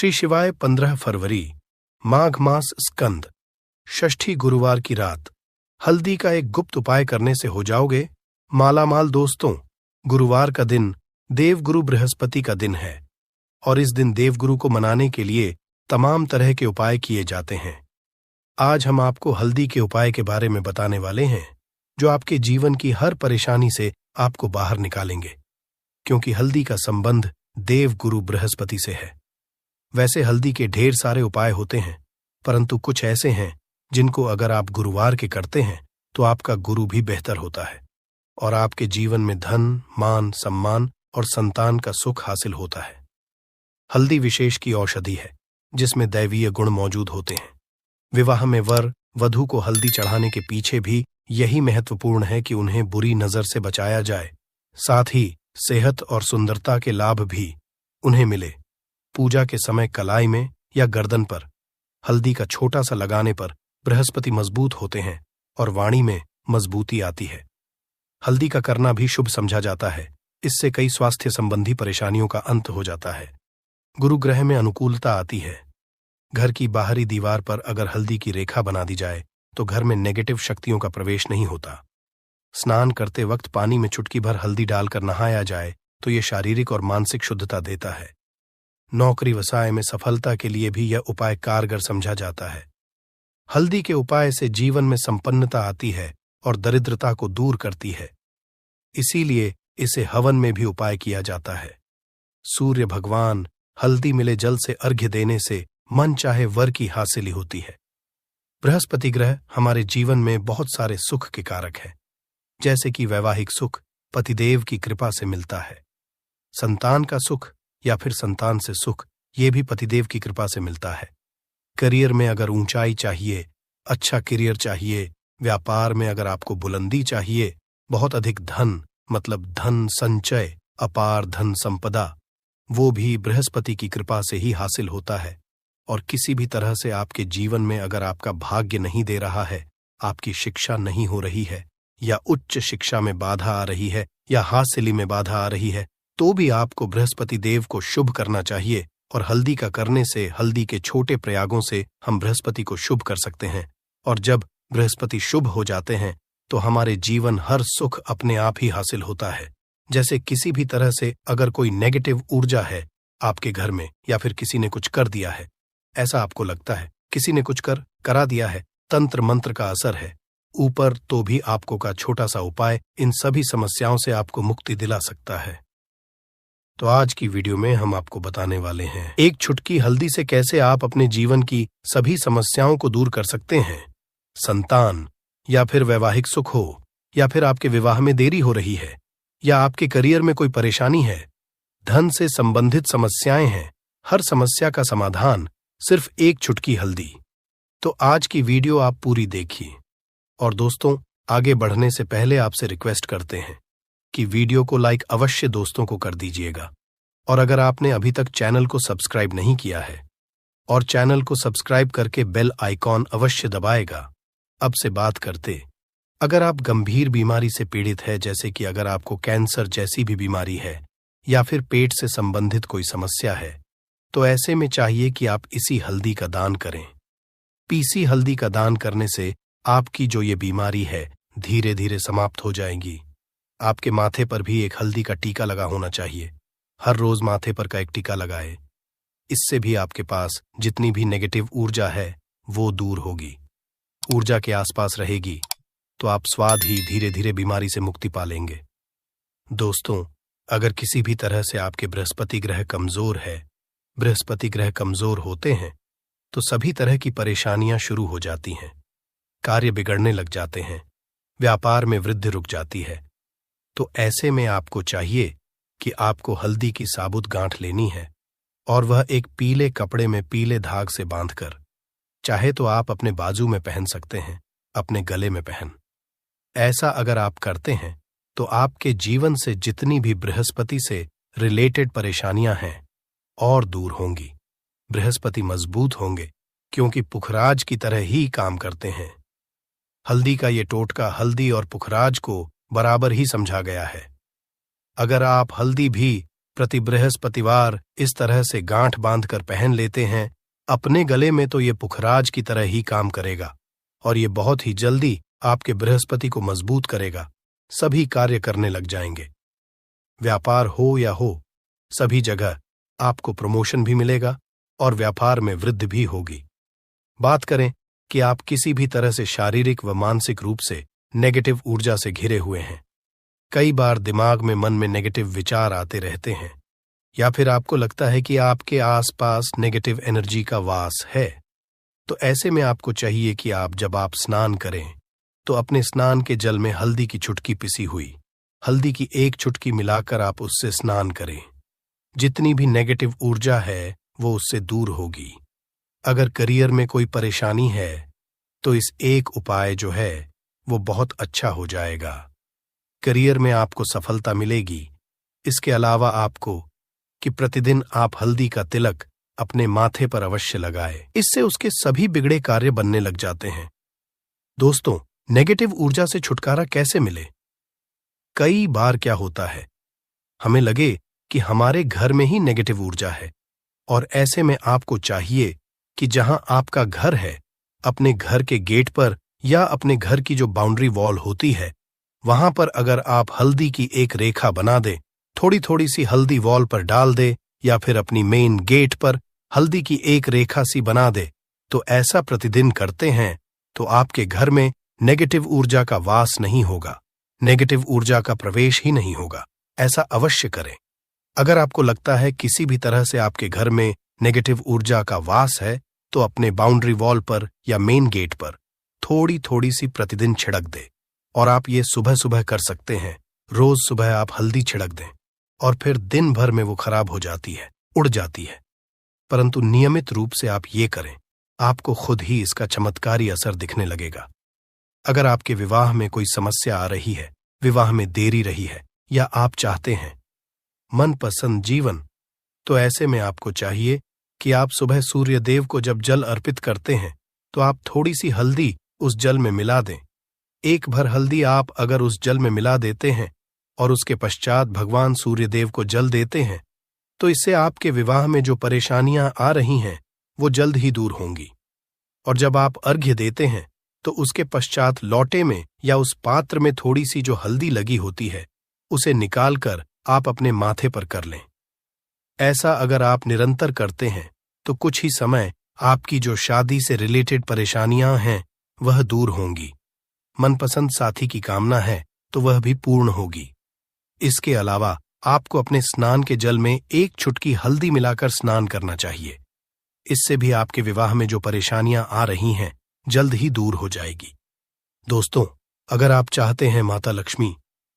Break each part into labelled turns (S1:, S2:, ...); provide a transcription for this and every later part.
S1: श्री शिवाय 15 फरवरी, माघ मास स्कंद, षष्ठी गुरुवार की रात। हल्दी का एक गुप्त उपाय करने से हो जाओगे मालामाल। दोस्तों, गुरुवार का दिन देवगुरु बृहस्पति का दिन है और इस दिन देवगुरु को मनाने के लिए तमाम तरह के उपाय किए जाते हैं। आज हम आपको हल्दी के उपाय के बारे में बताने वाले हैं जो आपके जीवन की हर परेशानी से आपको बाहर निकालेंगे, क्योंकि हल्दी का संबंध देवगुरु बृहस्पति से है। वैसे हल्दी के ढेर सारे उपाय होते हैं, परंतु कुछ ऐसे हैं जिनको अगर आप गुरुवार के करते हैं तो आपका गुरु भी बेहतर होता है और आपके जीवन में धन, मान, सम्मान और संतान का सुख हासिल होता है। हल्दी विशेष की औषधि है जिसमें दैवीय गुण मौजूद होते हैं। विवाह में वर वधू को हल्दी चढ़ाने के पीछे भी यही महत्वपूर्ण है कि उन्हें बुरी नजर से बचाया जाए, साथ ही सेहत और सुंदरता के लाभ भी उन्हें मिले। पूजा के समय कलाई में या गर्दन पर हल्दी का छोटा सा लगाने पर बृहस्पति मजबूत होते हैं और वाणी में मजबूती आती है। हल्दी का करना भी शुभ समझा जाता है। इससे कई स्वास्थ्य संबंधी परेशानियों का अंत हो जाता है। गुरु ग्रह में अनुकूलता आती है। घर की बाहरी दीवार पर अगर हल्दी की रेखा बना दी जाए तो घर में नेगेटिव शक्तियों का प्रवेश नहीं होता। स्नान करते वक्त पानी में चुटकी भर हल्दी डालकर नहाया जाए तो ये शारीरिक और मानसिक शुद्धता देता है। नौकरी व्यवसाय में सफलता के लिए भी यह उपाय कारगर समझा जाता है। हल्दी के उपाय से जीवन में संपन्नता आती है और दरिद्रता को दूर करती है। इसीलिए इसे हवन में भी उपाय किया जाता है। सूर्य भगवान हल्दी मिले जल से अर्घ्य देने से मन चाहे वर की हासिली होती है। बृहस्पति ग्रह हमारे जीवन में बहुत सारे सुख के कारक है, जैसे कि वैवाहिक सुख पतिदेव की कृपा से मिलता है। संतान का सुख या फिर संतान से सुख ये भी पतिदेव की कृपा से मिलता है। करियर में अगर ऊंचाई चाहिए, अच्छा करियर चाहिए, व्यापार में अगर आपको बुलंदी चाहिए, बहुत अधिक धन मतलब धन संचय, अपार धन संपदा, वो भी बृहस्पति की कृपा से ही हासिल होता है। और किसी भी तरह से आपके जीवन में अगर आपका भाग्य नहीं दे रहा है, आपकी शिक्षा नहीं हो रही है या उच्च शिक्षा में बाधा आ रही है या हासिली में बाधा आ रही है, तो भी आपको बृहस्पति देव को शुभ करना चाहिए। और हल्दी का करने से, हल्दी के छोटे प्रयागों से हम बृहस्पति को शुभ कर सकते हैं। और जब बृहस्पति शुभ हो जाते हैं तो हमारे जीवन हर सुख अपने आप ही हासिल होता है। जैसे किसी भी तरह से अगर कोई नेगेटिव ऊर्जा है आपके घर में या फिर किसी ने कुछ कर दिया है, ऐसा आपको लगता है किसी ने कुछ करा दिया है, तंत्र मंत्र का असर है ऊपर, तो भी आपको का छोटा सा उपाय इन सभी समस्याओं से आपको मुक्ति दिला सकता है। तो आज की वीडियो में हम आपको बताने वाले हैं एक चुटकी हल्दी से कैसे आप अपने जीवन की सभी समस्याओं को दूर कर सकते हैं। संतान या फिर वैवाहिक सुख हो, या फिर आपके विवाह में देरी हो रही है, या आपके करियर में कोई परेशानी है, धन से संबंधित समस्याएं हैं, हर समस्या का समाधान सिर्फ एक चुटकी हल्दी। तो आज की वीडियो आप पूरी देखिए। और दोस्तों, आगे बढ़ने से पहले आपसे रिक्वेस्ट करते हैं कि वीडियो को लाइक अवश्य दोस्तों को कर दीजिएगा। और अगर आपने अभी तक चैनल को सब्सक्राइब नहीं किया है और चैनल को सब्सक्राइब करके बेल आइकॉन अवश्य दबाएगा। अब से बात करते, अगर आप गंभीर बीमारी से पीड़ित है, जैसे कि अगर आपको कैंसर जैसी भी बीमारी है या फिर पेट से संबंधित कोई समस्या है, तो ऐसे में चाहिए कि आप इसी हल्दी का दान करें। पीसी हल्दी का दान करने से आपकी जो ये बीमारी है धीरे धीरे समाप्त हो जाएगी। आपके माथे पर भी एक हल्दी का टीका लगा होना चाहिए। हर रोज माथे पर का एक टीका लगाए। इससे भी आपके पास जितनी भी नेगेटिव ऊर्जा है वो दूर होगी। ऊर्जा के आसपास रहेगी तो आप स्वाद ही धीरे धीरे बीमारी से मुक्ति पा लेंगे। दोस्तों, अगर किसी भी तरह से आपके बृहस्पति ग्रह कमजोर है, बृहस्पति ग्रह कमजोर होते हैं तो सभी तरह की परेशानियां शुरू हो जाती हैं। कार्य बिगड़ने लग जाते हैं, व्यापार में वृद्धि रुक जाती है। तो ऐसे में आपको चाहिए कि आपको हल्दी की साबुत गांठ लेनी है और वह एक पीले कपड़े में पीले धाग से बांधकर, चाहे तो आप अपने बाजू में पहन सकते हैं, अपने गले में पहन। ऐसा अगर आप करते हैं तो आपके जीवन से जितनी भी बृहस्पति से रिलेटेड परेशानियां हैं और दूर होंगी। बृहस्पति मजबूत होंगे क्योंकि पुखराज की तरह ही काम करते हैं। हल्दी का ये टोटका हल्दी और पुखराज को बराबर ही समझा गया है। अगर आप हल्दी भी प्रति बृहस्पतिवार इस तरह से गांठ बांधकर पहन लेते हैं अपने गले में, तो ये पुखराज की तरह ही काम करेगा और ये बहुत ही जल्दी आपके बृहस्पति को मजबूत करेगा। सभी कार्य करने लग जाएंगे। व्यापार हो या हो, सभी जगह आपको प्रमोशन भी मिलेगा और व्यापार में वृद्धि भी होगी। बात करें कि आप किसी भी तरह से शारीरिक व मानसिक रूप से नेगेटिव ऊर्जा से घिरे हुए हैं। कई बार दिमाग में मन में नेगेटिव विचार आते रहते हैं, या फिर आपको लगता है कि आपके आसपास नेगेटिव एनर्जी का वास है। तो ऐसे में आपको चाहिए कि जब आप स्नान करें तो अपने स्नान के जल में हल्दी की चुटकी पिसी हुई हल्दी की 1 चुटकी मिलाकर आप उससे स्नान करें। जितनी भी नेगेटिव ऊर्जा है वो उससे दूर होगी। अगर करियर में कोई परेशानी है तो इस एक उपाय जो है वो बहुत अच्छा हो जाएगा। करियर में आपको सफलता मिलेगी। इसके अलावा आपको कि प्रतिदिन आप हल्दी का तिलक अपने माथे पर अवश्य लगाए, इससे उसके सभी बिगड़े कार्य बनने लग जाते हैं। दोस्तों, नेगेटिव ऊर्जा से छुटकारा कैसे मिले? कई बार क्या होता है, हमें लगे कि हमारे घर में ही नेगेटिव ऊर्जा है और ऐसे में आपको चाहिए कि जहां आपका घर है, अपने घर के गेट पर या अपने घर की जो बाउंड्री वॉल होती है, वहां पर अगर आप हल्दी की एक रेखा बना दे, थोड़ी थोड़ी सी हल्दी वॉल पर डाल दे या फिर अपनी मेन गेट पर हल्दी की एक रेखा सी बना दे, तो ऐसा प्रतिदिन करते हैं तो आपके घर में नेगेटिव ऊर्जा का वास नहीं होगा, नेगेटिव ऊर्जा का प्रवेश ही नहीं होगा। ऐसा अवश्य करें। अगर आपको लगता है किसी भी तरह से आपके घर में नेगेटिव ऊर्जा का वास है, तो अपने बाउंड्री वॉल पर या मेन गेट पर थोड़ी थोड़ी सी प्रतिदिन छिड़क दे। और आप ये सुबह सुबह कर सकते हैं। रोज सुबह आप हल्दी छिड़क दें और फिर दिन भर में वो खराब हो जाती है, उड़ जाती है। परंतु नियमित रूप से आप ये करें, आपको खुद ही इसका चमत्कारी असर दिखने लगेगा। अगर आपके विवाह में कोई समस्या आ रही है, विवाह में देरी रही है, या आप चाहते हैं मनपसंद जीवन, तो ऐसे में आपको चाहिए कि आप सुबह सूर्य देव को जब जल अर्पित करते हैं तो आप थोड़ी सी हल्दी उस जल में मिला दें। 1 भर हल्दी आप अगर उस जल में मिला देते हैं और उसके पश्चात भगवान सूर्य देव को जल देते हैं, तो इससे आपके विवाह में जो परेशानियां आ रही हैं वो जल्द ही दूर होंगी। और जब आप अर्घ्य देते हैं तो उसके पश्चात लौटे में या उस पात्र में थोड़ी सी जो हल्दी लगी होती है उसे निकालकर आप अपने माथे पर कर लें। ऐसा अगर आप निरंतर करते हैं तो कुछ ही समय आपकी जो शादी से रिलेटेड परेशानियां हैं वह दूर होंगी। मनपसंद साथी की कामना है तो वह भी पूर्ण होगी। इसके अलावा आपको अपने स्नान के जल में 1 चुटकी हल्दी मिलाकर स्नान करना चाहिए। इससे भी आपके विवाह में जो परेशानियां आ रही हैं जल्द ही दूर हो जाएगी। दोस्तों, अगर आप चाहते हैं माता लक्ष्मी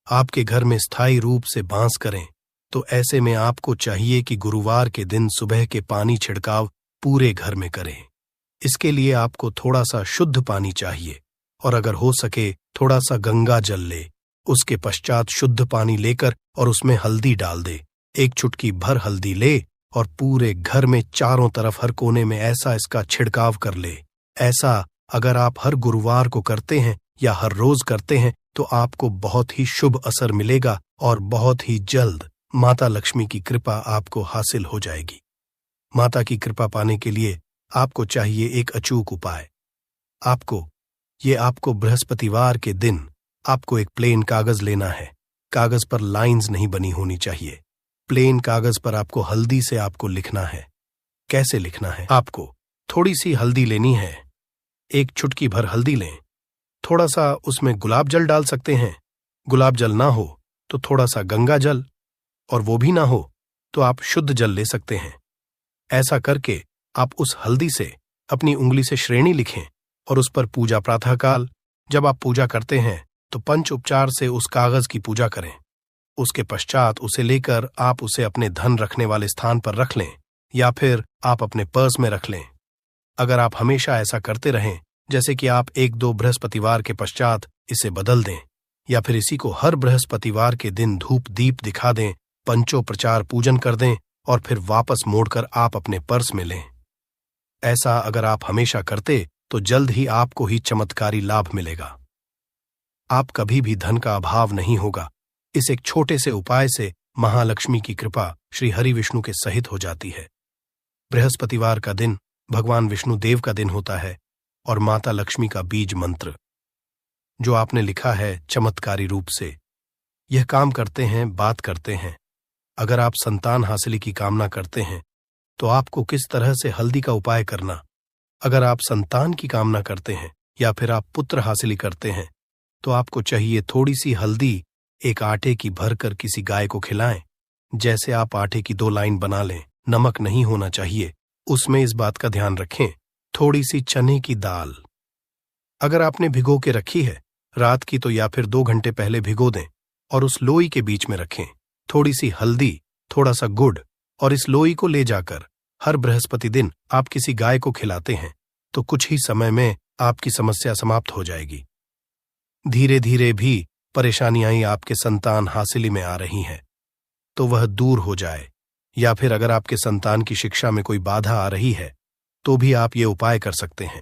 S1: आपके घर में स्थायी रूप से वास करें, तो ऐसे में आपको चाहिए कि गुरुवार के दिन सुबह के पानी छिड़काव पूरे घर में करें। इसके लिए आपको थोड़ा सा शुद्ध पानी चाहिए और अगर हो सके थोड़ा सा गंगा जल ले। उसके पश्चात शुद्ध पानी लेकर और उसमें हल्दी डाल दे। 1 चुटकी भर हल्दी ले और पूरे घर में चारों तरफ हर कोने में ऐसा इसका छिड़काव कर ले। ऐसा अगर आप हर गुरुवार को करते हैं या हर रोज करते हैं तो आपको बहुत ही शुभ असर मिलेगा और बहुत ही जल्द माता लक्ष्मी की कृपा आपको हासिल हो जाएगी। माता की कृपा पाने के लिए आपको चाहिए एक अचूक उपाय। आपको बृहस्पतिवार के दिन आपको एक प्लेन कागज लेना है। कागज पर लाइंस नहीं बनी होनी चाहिए। प्लेन कागज पर आपको हल्दी से आपको लिखना है। कैसे लिखना है? आपको थोड़ी सी हल्दी लेनी है, 1 चुटकी भर हल्दी लें, थोड़ा सा उसमें गुलाब जल डाल सकते हैं। गुलाब जल ना हो तो थोड़ा सा गंगा जल, और वो भी ना हो तो आप शुद्ध जल ले सकते हैं। ऐसा करके आप उस हल्दी से अपनी उंगली से श्रेणी लिखें और उस पर पूजा प्रातःकाल जब आप पूजा करते हैं तो पंच उपचार से उस कागज की पूजा करें। उसके पश्चात उसे लेकर आप उसे अपने धन रखने वाले स्थान पर रख लें या फिर आप अपने पर्स में रख लें। अगर आप हमेशा ऐसा करते रहें, जैसे कि आप 1-2 बृहस्पतिवार के पश्चात इसे बदल दें या फिर इसी को हर बृहस्पतिवार के दिन धूप दीप दिखा दें, पंचोपचार पूजन कर दें और फिर वापस मोड़कर आप अपने पर्स में लें। ऐसा अगर आप हमेशा करते तो जल्द ही आपको ही चमत्कारी लाभ मिलेगा। आप कभी भी धन का अभाव नहीं होगा। इस एक छोटे से उपाय से महालक्ष्मी की कृपा श्री हरि विष्णु के सहित हो जाती है। बृहस्पतिवार का दिन भगवान विष्णु देव का दिन होता है और माता लक्ष्मी का बीज मंत्र जो आपने लिखा है चमत्कारी रूप से यह काम करते हैं, बात करते हैं। अगर आप संतान हासिल की कामना करते हैं तो आपको किस तरह से हल्दी का उपाय करना, अगर आप संतान की कामना करते हैं या फिर आप पुत्र हासिल करते हैं तो आपको चाहिए थोड़ी सी हल्दी एक आटे की भरकर किसी गाय को खिलाएं। जैसे आप आटे की 2 लाइन बना लें, नमक नहीं होना चाहिए, उसमें इस बात का ध्यान रखें। थोड़ी सी चने की दाल अगर आपने भिगो के रखी है रात की तो या फिर 2 घंटे पहले भिगो दें और उस लोई के बीच में रखें। थोड़ी सी हल्दी, थोड़ा सा गुड़ और इस लोई को ले जाकर हर बृहस्पति दिन आप किसी गाय को खिलाते हैं तो कुछ ही समय में आपकी समस्या समाप्त हो जाएगी। धीरे धीरे भी परेशानियां आपके संतान हासिली में आ रही हैं तो वह दूर हो जाए, या फिर अगर आपके संतान की शिक्षा में कोई बाधा आ रही है तो भी आप ये उपाय कर सकते हैं।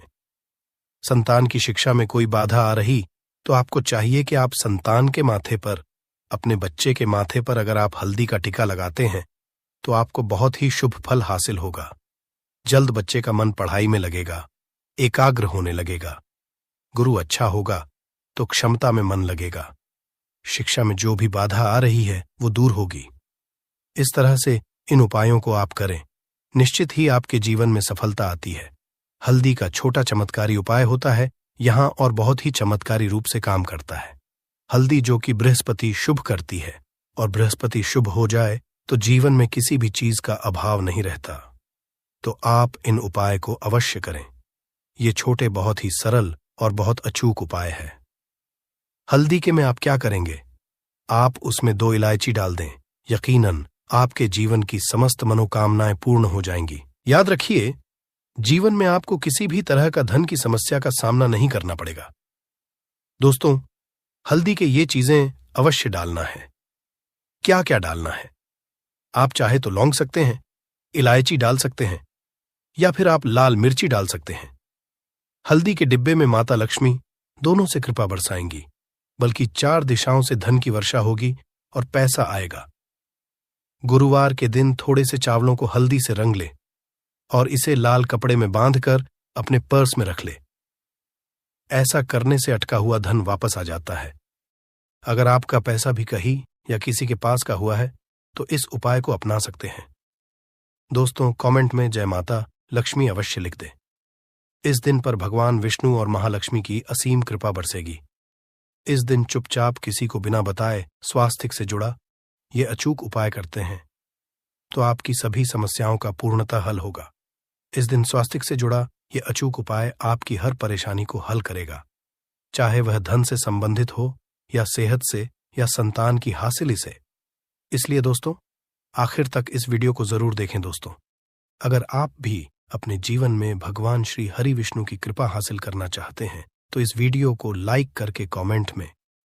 S1: संतान की शिक्षा में कोई बाधा आ रही तो आपको चाहिए कि आप संतान के माथे पर, अपने बच्चे के माथे पर अगर आप हल्दी का टीका लगाते हैं तो आपको बहुत ही शुभ फल हासिल होगा। जल्द बच्चे का मन पढ़ाई में लगेगा, एकाग्र होने लगेगा। गुरु अच्छा होगा तो क्षमता में मन लगेगा। शिक्षा में जो भी बाधा आ रही है वो दूर होगी। इस तरह से इन उपायों को आप करें, निश्चित ही आपके जीवन में सफलता आती है। हल्दी का छोटा चमत्कारी उपाय होता है यहां और बहुत ही चमत्कारी रूप से काम करता है। हल्दी जो कि बृहस्पति शुभ करती है और बृहस्पति शुभ हो जाए तो जीवन में किसी भी चीज का अभाव नहीं रहता। तो आप इन उपाय को अवश्य करें। ये छोटे बहुत ही सरल और बहुत अचूक उपाय है। हल्दी के में आप क्या करेंगे, आप उसमें 2 इलायची डाल दें। यकीनन आपके जीवन की समस्त मनोकामनाएं पूर्ण हो जाएंगी। याद रखिए, जीवन में आपको किसी भी तरह का धन की समस्या का सामना नहीं करना पड़ेगा। दोस्तों, हल्दी के ये चीजें अवश्य डालना है। क्या क्या डालना है, आप चाहे तो लौंग सकते हैं, इलायची डाल सकते हैं या फिर आप लाल मिर्ची डाल सकते हैं। हल्दी के डिब्बे में माता लक्ष्मी दोनों से कृपा बरसाएंगी, बल्कि 4 दिशाओं से धन की वर्षा होगी और पैसा आएगा। गुरुवार के दिन थोड़े से चावलों को हल्दी से रंग ले और इसे लाल कपड़े में बांधकर अपने पर्स में रख ले। ऐसा करने से अटका हुआ धन वापस आ जाता है। अगर आपका पैसा भी कहीं या किसी के पास का हुआ है तो इस उपाय को अपना सकते हैं। दोस्तों, कमेंट में जय माता लक्ष्मी अवश्य लिख दें। इस दिन पर भगवान विष्णु और महालक्ष्मी की असीम कृपा बरसेगी। इस दिन चुपचाप किसी को बिना बताए स्वास्थ्य से जुड़ा ये अचूक उपाय करते हैं तो आपकी सभी समस्याओं का पूर्णतः हल होगा। इस दिन स्वास्थ्य से जुड़ा ये अचूक उपाय आपकी हर परेशानी को हल करेगा, चाहे वह धन से संबंधित हो या सेहत से या संतान की हासिली से। इसलिए दोस्तों, आखिर तक इस वीडियो को जरूर देखें। दोस्तों, अगर आप भी अपने जीवन में भगवान श्री हरि विष्णु की कृपा हासिल करना चाहते हैं तो इस वीडियो को लाइक करके कमेंट में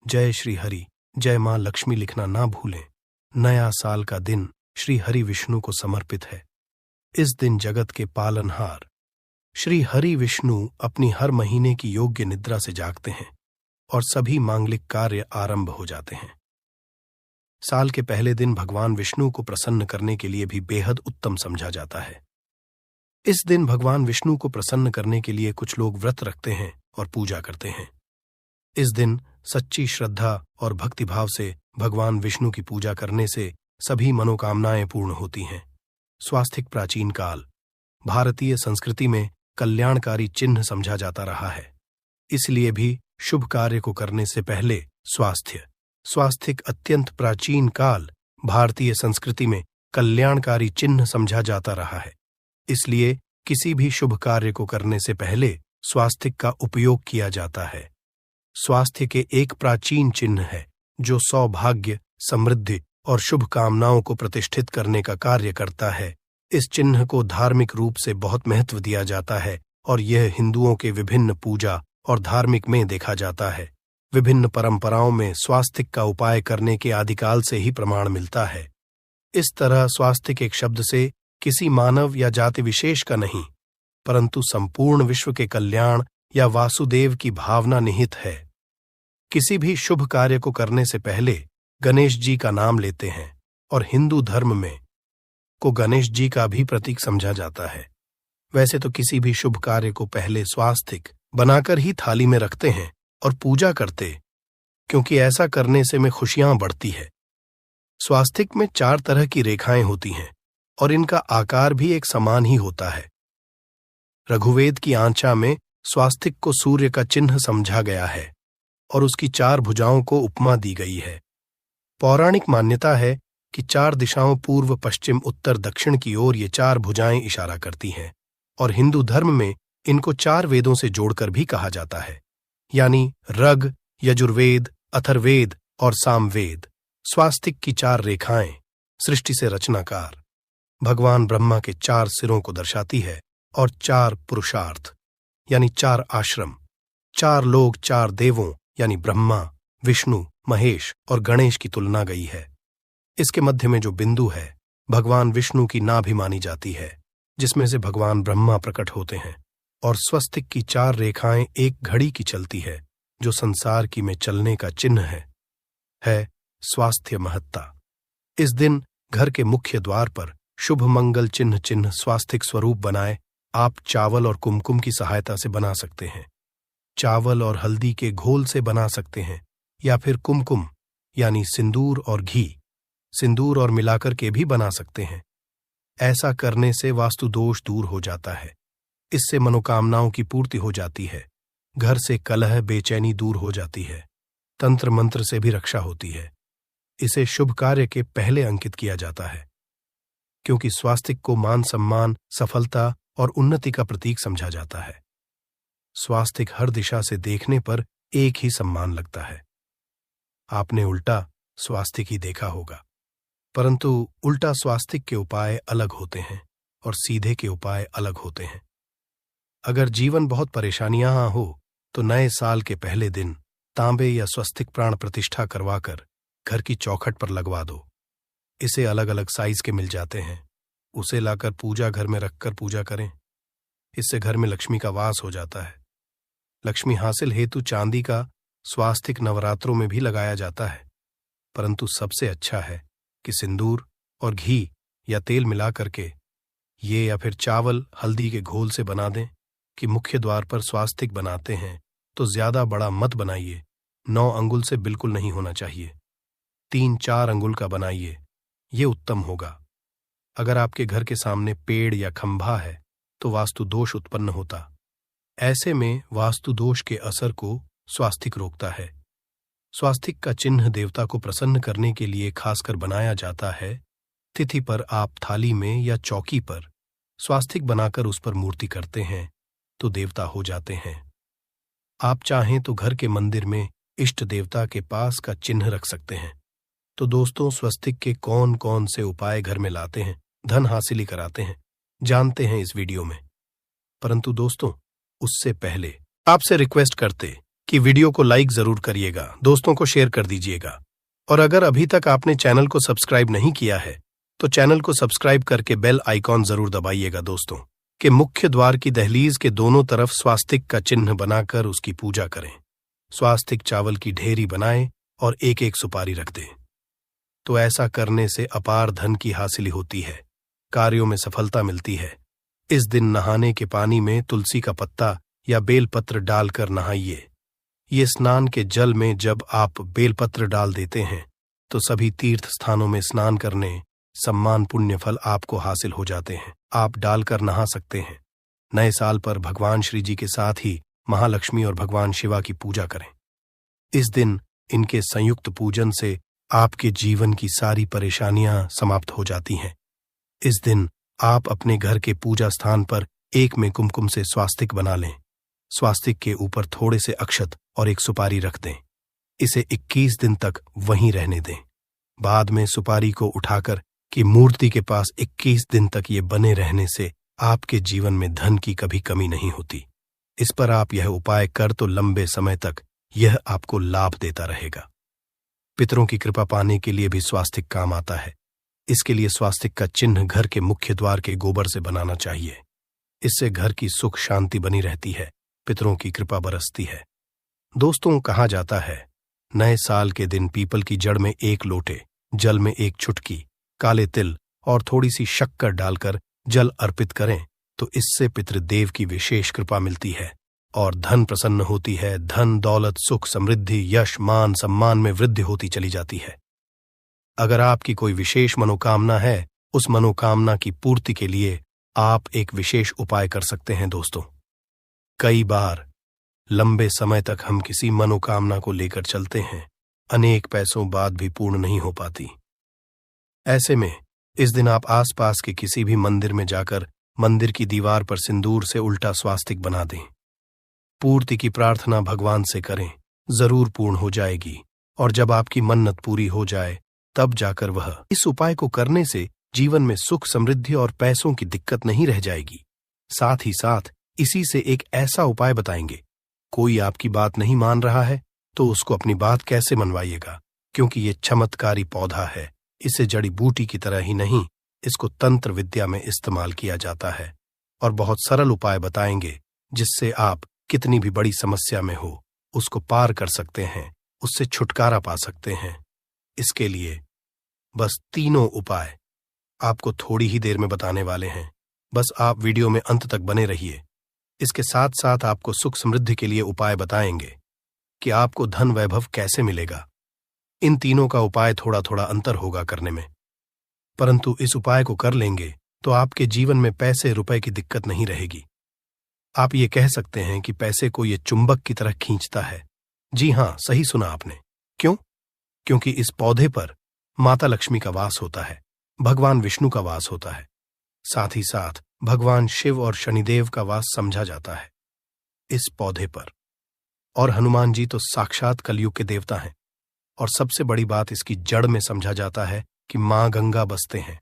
S1: जय श्री हरि, जय मां लक्ष्मी लिखना ना भूलें। नया साल का दिन श्री हरि विष्णु को समर्पित है। इस दिन जगत के पालनहार श्री हरि विष्णु अपनी हर महीने की योग्य निद्रा से जागते हैं और सभी मांगलिक कार्य आरंभ हो जाते हैं। साल के पहले दिन भगवान विष्णु को प्रसन्न करने के लिए भी बेहद उत्तम समझा जाता है। इस दिन भगवान विष्णु को प्रसन्न करने के लिए कुछ लोग व्रत रखते हैं और पूजा करते हैं। इस दिन सच्ची श्रद्धा और भक्तिभाव से भगवान विष्णु की पूजा करने से सभी मनोकामनाएं पूर्ण होती हैं। स्वास्थिक प्राचीन काल भारतीय संस्कृति में कल्याणकारी चिन्ह समझा जाता रहा है। इसलिए भी शुभ कार्य को करने से पहले स्वास्थिक अत्यंत प्राचीन काल भारतीय संस्कृति में कल्याणकारी चिन्ह समझा जाता रहा है। इसलिए किसी भी शुभ कार्य को करने से पहले स्वास्थिक का उपयोग किया जाता है। स्वास्थ्य के एक प्राचीन चिन्ह है जो सौभाग्य, समृद्धि और शुभ कामनाओं को प्रतिष्ठित करने का कार्य करता है। इस चिन्ह को धार्मिक रूप से बहुत महत्व दिया जाता है और यह हिंदुओं के विभिन्न पूजा और धार्मिक में देखा जाता है। विभिन्न परंपराओं में स्वास्तिक का उपाय करने के आदिकाल से ही प्रमाण मिलता है। इस तरह स्वास्तिक एक शब्द से किसी मानव या जाति विशेष का नहीं, परंतु संपूर्ण विश्व के कल्याण या वासुदेव की भावना निहित है। किसी भी शुभ कार्य को करने से पहले गणेश जी का नाम लेते हैं और हिंदू धर्म में को गणेश जी का भी प्रतीक समझा जाता है। वैसे तो किसी भी शुभ कार्य को पहले स्वास्तिक बनाकर ही थाली में रखते हैं और पूजा करते, क्योंकि ऐसा करने से में खुशियां बढ़ती है। स्वास्तिक में 4 तरह की रेखाएं होती हैं और इनका आकार भी एक समान ही होता है। रघुवेद की आंचा में स्वास्तिक को सूर्य का चिन्ह समझा गया है और उसकी 4 भुजाओं को उपमा दी गई है। पौराणिक मान्यता है कि 4 दिशाओं पूर्व, पश्चिम, उत्तर, दक्षिण की ओर ये 4 भुजाएं इशारा करती हैं और हिंदू धर्म में इनको 4 वेदों से जोड़कर भी कहा जाता है, यानी ऋग, यजुर्वेद, अथर्ववेद और सामवेद। स्वास्तिक की 4 रेखाएं सृष्टि से रचनाकार भगवान ब्रह्मा के 4 सिरों को दर्शाती है और 4 पुरुषार्थ यानी 4 आश्रम, 4 लोग, 4 देवों यानी ब्रह्मा, विष्णु, महेश और गणेश की तुलना गई है। इसके मध्य में जो बिंदु है भगवान विष्णु की नाभि मानी जाती है, जिसमें से भगवान ब्रह्मा प्रकट होते हैं। और स्वस्तिक की 4 रेखाएं एक घड़ी की चलती है, जो संसार की में चलने का चिन्ह है स्वास्थ्य महत्ता। इस दिन घर के मुख्य द्वार पर शुभ मंगल चिन्ह स्वास्तिक स्वरूप बनाए आप चावल और कुमकुम की सहायता से बना सकते हैं। चावल और हल्दी के घोल से बना सकते हैं या फिर कुमकुम यानी सिंदूर और घी, सिंदूर और मिलाकर के भी बना सकते हैं। ऐसा करने से वास्तु दोष दूर हो जाता है। इससे मनोकामनाओं की पूर्ति हो जाती है, घर से कलह, बेचैनी दूर हो जाती है, तंत्र मंत्र से भी रक्षा होती है। इसे शुभ कार्य के पहले अंकित किया जाता है, क्योंकि स्वास्तिक को मान सम्मान, सफलता और उन्नति का प्रतीक समझा जाता है। स्वास्तिक हर दिशा से देखने पर एक ही सम्मान लगता है। आपने उल्टा स्वास्तिक ही देखा होगा, परंतु उल्टा स्वास्तिक के उपाय अलग होते हैं और सीधे के उपाय अलग होते हैं। अगर जीवन बहुत परेशानियां हो तो नए साल के पहले दिन तांबे या स्वस्तिक प्राण प्रतिष्ठा करवाकर घर की चौखट पर लगवा दो। इसे अलग अलग साइज के मिल जाते हैं, उसे लाकर पूजा घर में रखकर पूजा करें। इससे घर में लक्ष्मी का वास हो जाता है। लक्ष्मी हासिल हेतु चांदी का स्वास्तिक नवरात्रों में भी लगाया जाता है, परंतु सबसे अच्छा है कि सिंदूर और घी या तेल मिला करके ये या फिर चावल हल्दी के घोल से बना दें। कि मुख्य द्वार पर स्वास्तिक बनाते हैं तो ज्यादा बड़ा मत बनाइए, 9 अंगुल से बिल्कुल नहीं होना चाहिए, 3-4 अंगुल का बनाइए, ये उत्तम होगा। अगर आपके घर के सामने पेड़ या खंभा है तो वास्तु दोष उत्पन्न होता। ऐसे में वास्तु दोष के असर को स्वास्तिक रोकता है। स्वास्तिक का चिन्ह देवता को प्रसन्न करने के लिए खासकर बनाया जाता है। तिथि पर आप थाली में या चौकी पर स्वास्तिक बनाकर उस पर मूर्ति करते हैं तो देवता हो जाते हैं। आप चाहें तो घर के मंदिर में इष्ट देवता के पास का चिन्ह रख सकते हैं। तो दोस्तों, स्वस्तिक के कौन कौन से उपाय घर में लाते हैं, धन हासिल कराते हैं, जानते हैं इस वीडियो में। परंतु दोस्तों, उससे पहले आपसे रिक्वेस्ट करते कि वीडियो को लाइक जरूर करिएगा, दोस्तों को शेयर कर दीजिएगा, और अगर अभी तक आपने चैनल को सब्सक्राइब नहीं किया है तो चैनल को सब्सक्राइब करके बेल आइकॉन जरूर दबाइएगा। दोस्तों के मुख्य द्वार की दहलीज के दोनों तरफ स्वास्तिक का चिन्ह बनाकर उसकी पूजा करें। स्वास्तिक चावल की ढेरी बनाएं और एक एक सुपारी रख दें। तो ऐसा करने से अपार धन की हासिल होती है, कार्यों में सफलता मिलती है। इस दिन नहाने के पानी में तुलसी का पत्ता या बेलपत्र डालकर नहाइए। ये स्नान के जल में जब आप बेलपत्र डाल देते हैं तो सभी तीर्थ स्थानों में स्नान करने सम्मान पुण्य फल आपको हासिल हो जाते हैं। आप डालकर नहा सकते हैं। नए साल पर भगवान श्री जी के साथ ही महालक्ष्मी और भगवान शिवा की पूजा करें। इस दिन इनके संयुक्त पूजन से आपके जीवन की सारी परेशानियां समाप्त हो जाती हैं। इस दिन आप अपने घर के पूजा स्थान पर एक में कुमकुम से स्वास्तिक बना लें। स्वास्तिक के ऊपर थोड़े से अक्षत और एक सुपारी रख दें। इसे 21 दिन तक वहीं रहने दें। बाद में सुपारी को उठाकर कि मूर्ति के पास 21 दिन तक ये बने रहने से आपके जीवन में धन की कभी कमी नहीं होती। इस पर आप यह उपाय कर तो लंबे समय तक यह आपको लाभ देता रहेगा। पितरों की कृपा पाने के लिए भी स्वास्तिक काम आता है। इसके लिए स्वास्तिक का चिन्ह घर के मुख्य द्वार के गोबर से बनाना चाहिए। इससे घर की सुख शांति बनी रहती है, पितरों की कृपा बरसती है। दोस्तों, कहा जाता है नए साल के दिन पीपल की जड़ में 1 लोटे जल में 1 चुटकी काले तिल और थोड़ी सी शक्कर डालकर जल अर्पित करें तो इससे पितृदेव की विशेष कृपा मिलती है और धन प्रसन्न होती है। धन, दौलत, सुख, समृद्धि, यश, मान, सम्मान में वृद्धि होती चली जाती है। अगर आपकी कोई विशेष मनोकामना है, उस मनोकामना की पूर्ति के लिए आप एक विशेष उपाय कर सकते हैं दोस्तों। कई बार लंबे समय तक हम किसी मनोकामना को लेकर चलते हैं, अनेक पैसों बाद भी पूर्ण नहीं हो पाती। ऐसे में इस दिन आप आसपास के किसी भी मंदिर में जाकर मंदिर की दीवार पर सिंदूर से उल्टा स्वास्तिक बना दें। पूर्ति की प्रार्थना भगवान से करें, जरूर पूर्ण हो जाएगी और जब आपकी मन्नत पूरी हो जाए तब जाकर वह इस उपाय को करने से जीवन में सुख, समृद्धि और पैसों की दिक्कत नहीं रह जाएगी। साथ ही साथ इसी से एक ऐसा उपाय बताएंगे, कोई आपकी बात नहीं मान रहा है तो उसको अपनी बात कैसे मनवाइएगा, क्योंकि ये चमत्कारी पौधा है। इसे जड़ी बूटी की तरह ही नहीं, इसको तंत्र विद्या में इस्तेमाल किया जाता है और बहुत सरल उपाय बताएंगे जिससे आप कितनी भी बड़ी समस्या में हो उसको पार कर सकते हैं, उससे छुटकारा पा सकते हैं। इसके लिए बस तीनों उपाय आपको थोड़ी ही देर में बताने वाले हैं। बस आप वीडियो में अंत तक बने रहिए। इसके साथ साथ आपको सुख समृद्धि के लिए उपाय बताएंगे कि आपको धन वैभव कैसे मिलेगा। इन तीनों का उपाय थोड़ा थोड़ा अंतर होगा करने में, परंतु इस उपाय को कर लेंगे तो आपके जीवन में पैसे रुपए की दिक्कत नहीं रहेगी। आप ये कह सकते हैं कि पैसे को ये चुंबक की तरह खींचता है। जी हां, सही सुना आपने। क्यों? क्योंकि इस पौधे पर माता लक्ष्मी का वास होता है, भगवान विष्णु का वास होता है, साथ ही साथ भगवान शिव और शनिदेव का वास समझा जाता है इस पौधे पर। और हनुमान जी तो साक्षात कलयुग के देवता हैं। और सबसे बड़ी बात इसकी जड़ में समझा जाता है कि मां गंगा बसते हैं।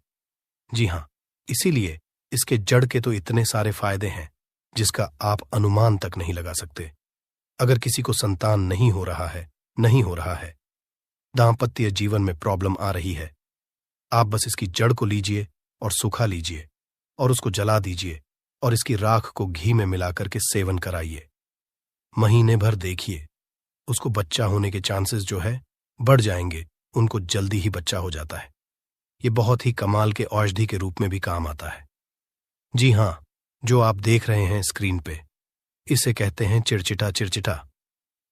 S1: जी हां, इसीलिए इसके जड़ के तो इतने सारे फायदे हैं जिसका आप अनुमान तक नहीं लगा सकते। अगर किसी को संतान नहीं हो रहा है, दांपत्य जीवन में प्रॉब्लम आ रही है, आप बस इसकी जड़ को लीजिए और सुखा लीजिए और उसको जला दीजिए और इसकी राख को घी में मिलाकर के सेवन कराइए। महीने भर देखिए, उसको बच्चा होने के चांसेस जो है बढ़ जाएंगे, उनको जल्दी ही बच्चा हो जाता है। ये बहुत ही कमाल के औषधि के रूप में भी काम आता है। जी हां, जो आप देख रहे हैं स्क्रीन पे, इसे कहते हैं चिड़चिटा,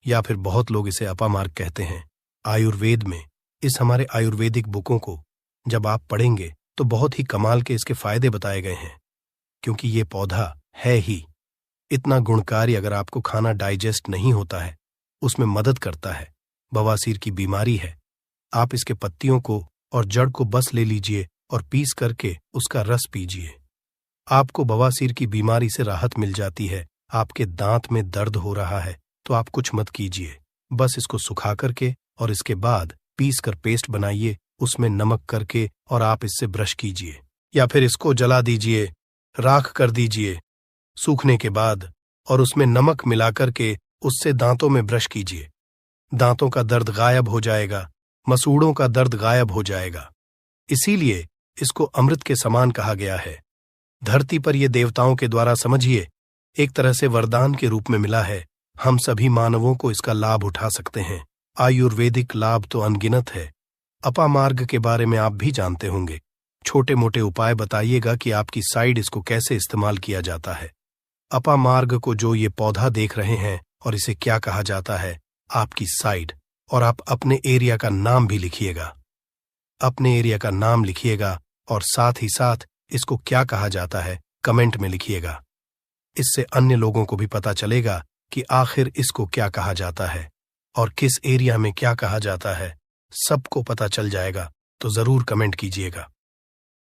S1: या फिर बहुत लोग इसे अपामार्ग कहते हैं। आयुर्वेद में इस हमारे आयुर्वेदिक बुकों को जब आप पढ़ेंगे तो बहुत ही कमाल के इसके फायदे बताए गए हैं, क्योंकि ये पौधा है ही इतना गुणकारी। अगर आपको खाना डाइजेस्ट नहीं होता है, उसमें मदद करता है। बवासीर की बीमारी है, आप इसके पत्तियों को और जड़ को बस ले लीजिए और पीस करके उसका रस पीजिए। आपको बवासीर की बीमारी से राहत मिल जाती है। आपके दांत में दर्द हो रहा है तो आप कुछ मत कीजिए, बस इसको सुखा करके और इसके बाद पीस कर पेस्ट बनाइए, उसमें नमक करके और आप इससे ब्रश कीजिए, या फिर इसको जला दीजिए, राख कर दीजिए सूखने के बाद और उसमें नमक मिलाकर के उससे दांतों में ब्रश कीजिए। दांतों का दर्द गायब हो जाएगा, मसूड़ों का दर्द गायब हो जाएगा। इसीलिए इसको अमृत के समान कहा गया है। धरती पर ये देवताओं के द्वारा समझिए एक तरह से वरदान के रूप में मिला है। हम सभी मानवों को इसका लाभ उठा सकते हैं। आयुर्वेदिक लाभ तो अनगिनत है। अपामार्ग के बारे में आप भी जानते होंगे। छोटे मोटे उपाय बताइएगा कि आपकी साइड इसको कैसे इस्तेमाल किया जाता है। अपामार्ग को जो ये पौधा देख रहे हैं और इसे क्या कहा जाता है, आपकी साइड, और आप अपने एरिया का नाम भी लिखिएगा। अपने एरिया का नाम लिखिएगा और साथ ही साथ इसको क्या कहा जाता है कमेंट में लिखिएगा। इससे अन्य लोगों को भी पता चलेगा कि आखिर इसको क्या कहा जाता है और किस एरिया में क्या कहा जाता है, सबको पता चल जाएगा। तो जरूर कमेंट कीजिएगा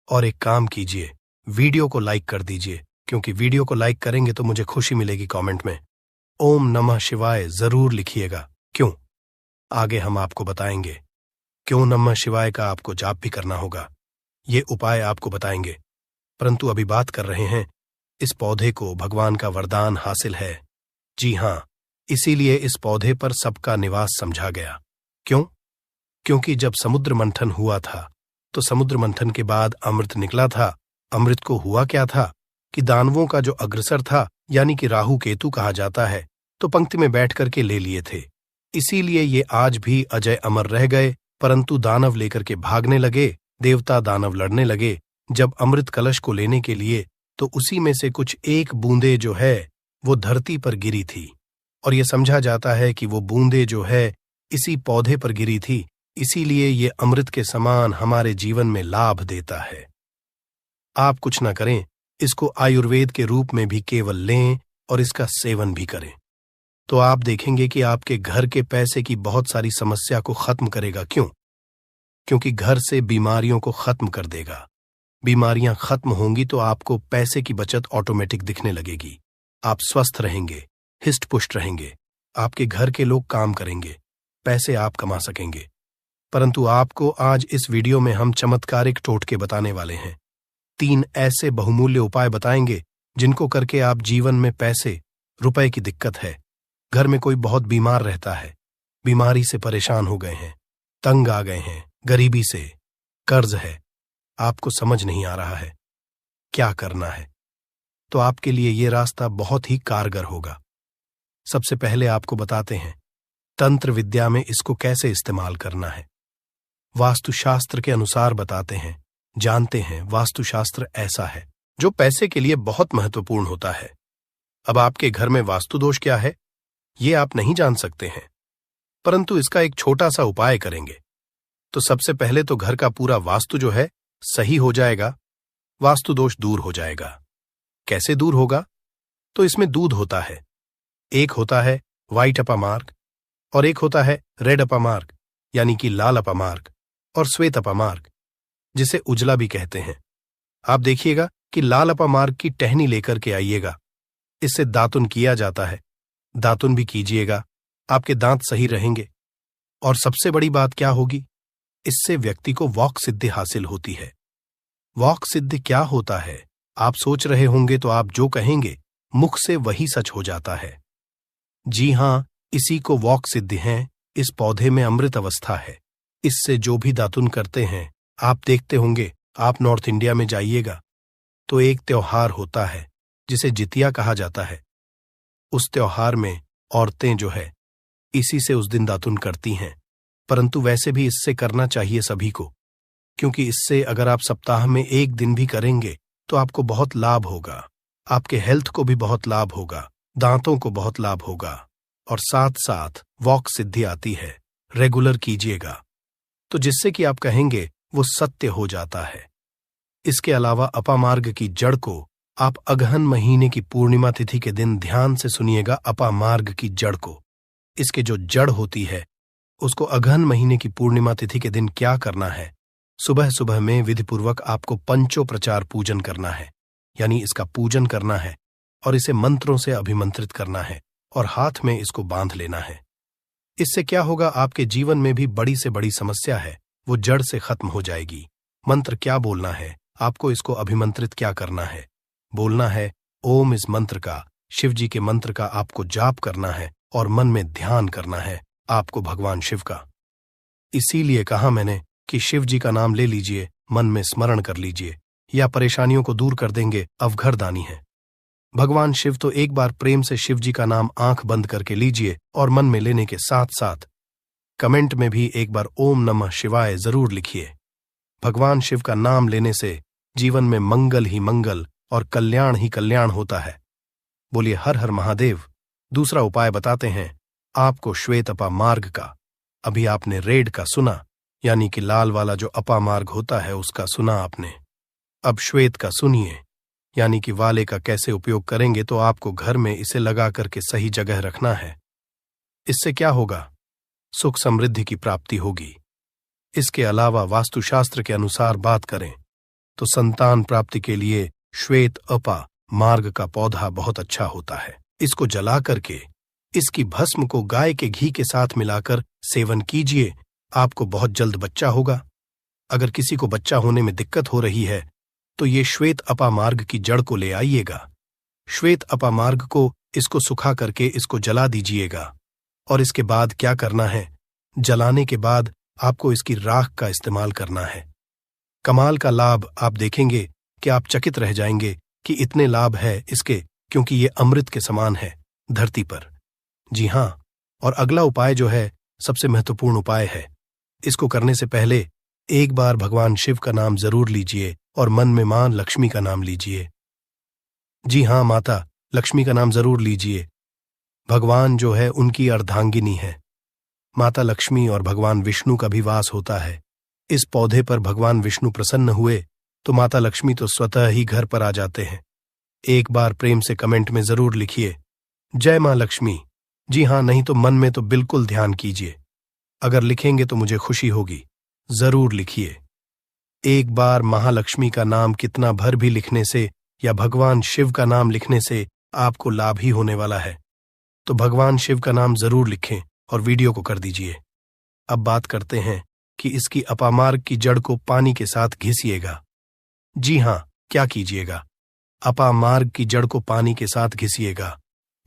S1: और एक काम कीजिए, वीडियो को लाइक कर दीजिए, क्योंकि वीडियो को लाइक करेंगे तो मुझे खुशी मिलेगी। कमेंट में ओम नमः शिवाय जरूर लिखिएगा। क्यों? आगे हम आपको बताएंगे क्यों नमः शिवाय का आपको जाप भी करना होगा। ये उपाय आपको बताएंगे, परंतु अभी बात कर रहे हैं इस पौधे को भगवान का वरदान हासिल है। जी हां, इसीलिए इस पौधे पर सबका निवास समझा गया। क्यों? क्योंकि जब समुद्र मंथन हुआ था तो समुद्र मंथन के बाद अमृत निकला था। अमृत को हुआ क्या था कि दानवों का जो अग्रसर था, यानी कि राहु केतु कहा जाता है, तो पंक्ति में बैठ करके ले लिए थे। इसीलिए ये आज भी अजय अमर रह गए, परंतु दानव लेकर के भागने लगे देवता दानव लड़ने लगे जब अमृत कलश को लेने के लिए, तो उसी में से कुछ एक बूंदे जो है वो धरती पर गिरी थी, और ये समझा जाता है कि वो बूंदे जो है इसी पौधे पर गिरी थी, इसीलिए ये अमृत के समान हमारे जीवन में लाभ देता है। आप कुछ ना करें, इसको आयुर्वेद के रूप में भी केवल लें और इसका सेवन भी करें, तो आप देखेंगे कि आपके घर के पैसे की बहुत सारी समस्या को खत्म करेगा। क्यों? क्योंकि घर से बीमारियों को खत्म कर देगा। बीमारियां खत्म होंगी तो आपको पैसे की बचत ऑटोमेटिक दिखने लगेगी। आप स्वस्थ रहेंगे, हिष्ट पुष्ट रहेंगे, आपके घर के लोग काम करेंगे, पैसे आप कमा सकेंगे। परंतु आपको आज इस वीडियो में हम चमत्कारिक टोटके बताने वाले हैं। 3 ऐसे बहुमूल्य उपाय बताएंगे जिनको करके आप जीवन में पैसे, रुपए की दिक्कत है, घर में कोई बहुत बीमार रहता है, बीमारी से परेशान हो गए हैं, तंग आ गए हैं, गरीबी से, कर्ज है, आपको समझ नहीं आ रहा है क्या करना है, तो आपके लिए ये रास्ता बहुत ही कारगर होगा। सबसे पहले आपको बताते हैं तंत्र विद्या में इसको कैसे इस्तेमाल करना है। वास्तुशास्त्र के अनुसार बताते हैं, जानते हैं वास्तुशास्त्र ऐसा है जो पैसे के लिए बहुत महत्वपूर्ण होता है। अब आपके घर में वास्तु दोष क्या है ये आप नहीं जान सकते हैं, परंतु इसका एक छोटा सा उपाय करेंगे तो सबसे पहले तो घर का पूरा वास्तु जो है सही हो जाएगा, वास्तु दोष दूर हो जाएगा। कैसे दूर होगा? तो इसमें दूध होता है, एक होता है व्हाइट अपामार्ग और एक होता है रेड अपामार्ग यानी कि लाल अपामार्ग और श्वेत अपामार्ग जिसे उजला भी कहते हैं। आप देखिएगा कि लाल अपामार्ग की टहनी लेकर के आइएगा, इससे दातुन किया जाता है, दातुन भी कीजिएगा, आपके दांत सही रहेंगे। और सबसे बड़ी बात क्या होगी, इससे व्यक्ति को वॉक सिद्धि हासिल होती है। वॉक सिद्धि क्या होता है आप सोच रहे होंगे, तो आप जो कहेंगे मुख से वही सच हो जाता है। जी हां, इसी को वॉक सिद्धि है। इस पौधे में अमृत अवस्था है, इससे जो भी दातुन करते हैं आप देखते होंगे। आप नॉर्थ इंडिया में जाइएगा तो एक त्योहार होता है जिसे जितिया कहा जाता है। उस त्योहार में औरतें जो है इसी से उस दिन दातुन करती हैं, परंतु वैसे भी इससे करना चाहिए सभी को, क्योंकि इससे अगर आप सप्ताह में 1 दिन भी करेंगे तो आपको बहुत लाभ होगा, आपके हेल्थ को भी बहुत लाभ होगा, दांतों को बहुत लाभ होगा और साथ साथ वॉक सिद्धि आती है। रेगुलर कीजिएगा तो जिससे कि आप कहेंगे वो सत्य हो जाता है। इसके अलावा अपामार्ग की जड़ को आप अगहन महीने की पूर्णिमा तिथि के दिन ध्यान से सुनिएगा। अपामार्ग की जड़ को, इसके जो जड़ होती है उसको अगहन महीने की पूर्णिमा तिथि के दिन क्या करना है, सुबह सुबह में विधिपूर्वक आपको पंचोपचार पूजन करना है, यानी इसका पूजन करना है और इसे मंत्रों से अभिमंत्रित करना है और हाथ में इसको बांध लेना है। इससे क्या होगा, आपके जीवन में भी बड़ी से बड़ी समस्या है वो जड़ से खत्म हो जाएगी। मंत्र क्या बोलना है आपको, इसको अभिमंत्रित क्या करना है, बोलना है ओम। इस मंत्र का, शिव जी के मंत्र का आपको जाप करना है और मन में ध्यान करना है आपको भगवान शिव का। इसीलिए कहा मैंने कि शिव जी का नाम ले लीजिए, मन में स्मरण कर लीजिए, या परेशानियों को दूर कर देंगे, अवघरदानी है। भगवान शिव तो एक बार प्रेम से शिव जी का नाम आंख बंद करके लीजिए और मन में लेने के साथ साथ कमेंट में भी एक बार ओम नमः शिवाय जरूर लिखिए। भगवान शिव का नाम लेने से जीवन में मंगल ही मंगल और कल्याण ही कल्याण होता है। बोलिए हर हर महादेव। दूसरा उपाय बताते हैं आपको श्वेत अपामार्ग का। अभी आपने रेड का सुना, यानी कि लाल वाला जो अपामार्ग होता है उसका सुना आपने। अब श्वेत का सुनिए, यानी कि वाले का कैसे उपयोग करेंगे। तो आपको घर में इसे लगा करके सही जगह रखना है। इससे क्या होगा, सुख समृद्धि की प्राप्ति होगी। इसके अलावा वास्तुशास्त्र के अनुसार बात करें तो संतान प्राप्ति के लिए श्वेत अपा मार्ग का पौधा बहुत अच्छा होता है। इसको जला करके इसकी भस्म को गाय के घी के साथ मिलाकर सेवन कीजिए, आपको बहुत जल्द बच्चा होगा। अगर किसी को बच्चा होने में दिक्कत हो रही है तो ये श्वेत अपामार्ग की जड़ को ले आइएगा। श्वेत अपामार्ग को इसको सुखा करके इसको जला दीजिएगा और इसके बाद क्या करना है, जलाने के बाद आपको इसकी राख का इस्तेमाल करना है। कमाल का लाभ आप देखेंगे कि आप चकित रह जाएंगे कि इतने लाभ है इसके, क्योंकि ये अमृत के समान है धरती पर। जी हां, और अगला उपाय जो है सबसे महत्वपूर्ण उपाय है। इसको करने से पहले एक बार भगवान शिव का नाम जरूर लीजिए और मन में मां लक्ष्मी का नाम लीजिए। जी हाँ, माता लक्ष्मी का नाम जरूर लीजिए। भगवान जो है उनकी अर्धांगिनी है। माता लक्ष्मी और भगवान विष्णु का भी वास होता है। इस पौधे पर भगवान विष्णु प्रसन्न हुए तो माता लक्ष्मी तो स्वतः ही घर पर आ जाते हैं। एक बार प्रेम से कमेंट में जरूर लिखिए, जय मां लक्ष्मी। जी हाँ, नहीं तो मन में तो बिल्कुल ध्यान कीजिए। अगर लिखेंगे तो मुझे खुशी होगी। जरूर लिखिए। एक बार महालक्ष्मी का नाम कितना भर भी लिखने से या भगवान शिव का नाम लिखने से आपको लाभ ही होने वाला है। तो भगवान शिव का नाम जरूर लिखें और वीडियो को कर दीजिए। अब बात करते हैं कि इसकी अपामार्ग की जड़ को पानी के साथ घिसिएगा। जी हाँ, क्या कीजिएगा? अपामार्ग की जड़ को पानी के साथ घिसिएगा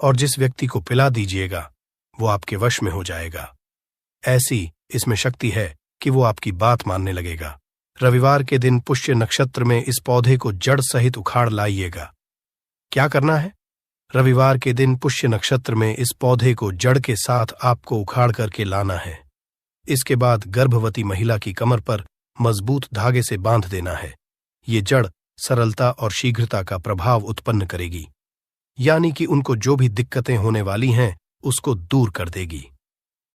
S1: और जिस व्यक्ति को पिला दीजिएगा वो आपके वश में हो जाएगा। ऐसी इसमें शक्ति है कि वो आपकी बात मानने लगेगा। रविवार के दिन पुष्य नक्षत्र में इस पौधे को जड़ सहित उखाड़ लाइएगा। क्या करना है? रविवार के दिन पुष्य नक्षत्र में इस पौधे को जड़ के साथ आपको उखाड़ करके लाना है। इसके बाद गर्भवती महिला की कमर पर मजबूत धागे से बांध देना है। ये जड़ सरलता और शीघ्रता का प्रभाव उत्पन्न करेगी, यानी कि उनको जो भी दिक्कतें होने वाली हैं उसको दूर कर देगी।